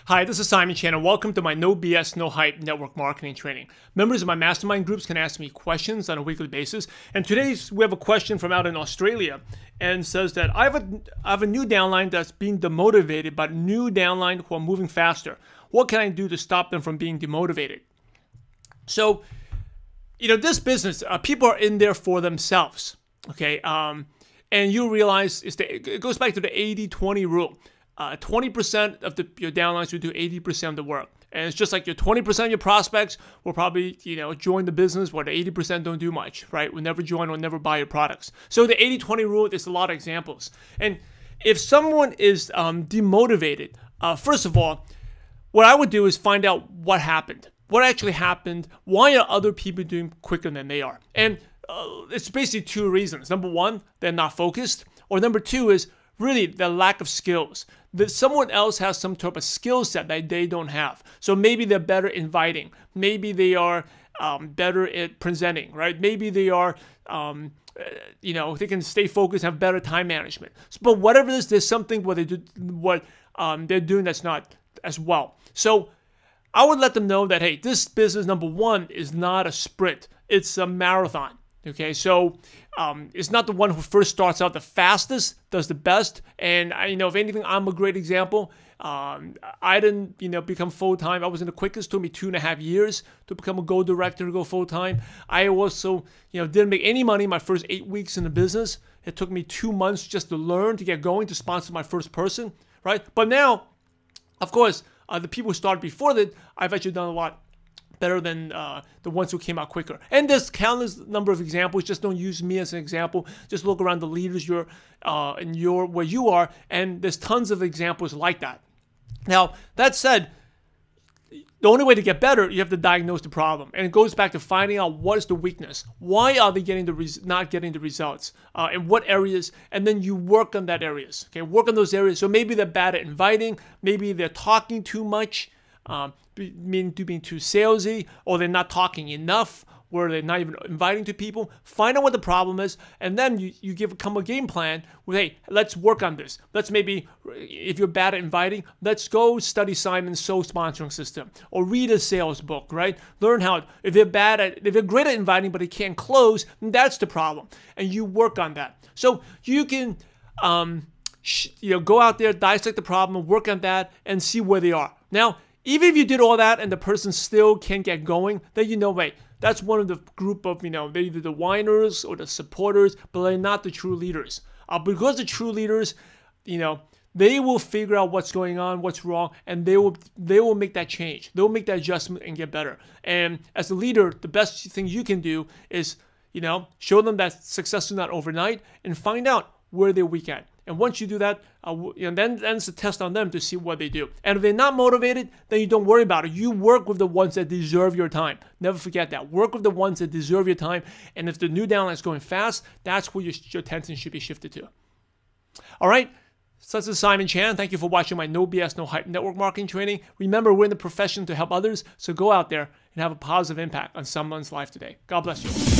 Hi, this is Simon Chan, and welcome to my No BS, No Hype network marketing training. Members of my mastermind groups can ask me questions on a weekly basis. And today we have a question from out in Australia, and says that I have a new downline that's being demotivated by new downline who are moving faster. What can I do to stop them from being demotivated? So, this business, people are in there for themselves. Okay, and you realize it goes back to the 80-20 rule. 20% of your downlines will do 80% of the work. And it's just like your 20% of your prospects will probably, join the business where the 80% don't do much, right? Will never join or never buy your products. So the 80-20 rule, there's a lot of examples. And if someone is demotivated, first of all, what I would do is find out what happened. What actually happened? Why are other people doing quicker than they are? And it's basically two reasons. Number one, they're not focused. Or number two is really the lack of skills. That someone else has some type of skill set that they don't have. So maybe they're better inviting. Maybe they are better at presenting, right? Maybe they are, they can stay focused, have better time management. But whatever it is, there's something where they do what they're doing that's not as well. So I would let them know that, hey, this business, number one, is not a sprint. It's a marathon. Okay, so it's not the one who first starts out the fastest, does the best. And if anything, I'm a great example. I didn't, become full-time. I was in the quickest. It took me 2.5 years to become a Gold Director, to go full-time. I also, didn't make any money my first 8 weeks in the business. It took me 2 months just to learn, to get going, to sponsor my first person, right? But now, of course, the people who started before that, I've actually done a lot better than the ones who came out quicker. And there's countless number of examples. Just don't use me as an example. Just look around the leaders where you are, and there's tons of examples like that. Now, that said, the only way to get better, you have to diagnose the problem. And it goes back to finding out what is the weakness. Why are they not getting the results? In what areas? And then you work on that areas. Okay, work on those areas. So maybe they're bad at inviting. Maybe they're talking too much. Being too salesy, or they're not talking enough, where they're not even inviting to people. Find out what the problem is, and then you come a game plan with, hey, let's work on this. Let's maybe, if you're bad at inviting, let's go study Simon's Soul Sponsoring System, or read a sales book, right? Learn how, if they're great at inviting but they can't close, that's the problem, and you work on that. So you can, go out there, dissect the problem, work on that, and see where they are. Now, even if you did all that and the person still can't get going, then wait, that's one of the group of, they're either the whiners or the supporters, but they're not the true leaders. Because the true leaders, they will figure out what's going on, what's wrong, and they will make that change. They'll make that adjustment and get better. And as a leader, the best thing you can do is, show them that success is not overnight, and find out where they're weak at. And once you do that, then it's a test on them to see what they do. And if they're not motivated, then you don't worry about it. You work with the ones that deserve your time. Never forget that. Work with the ones that deserve your time. And if the new downline is going fast, that's where your attention should be shifted to. All right. So this is Simon Chan. Thank you for watching my No BS, No Hype network marketing training. Remember, we're in the profession to help others. So go out there and have a positive impact on someone's life today. God bless you.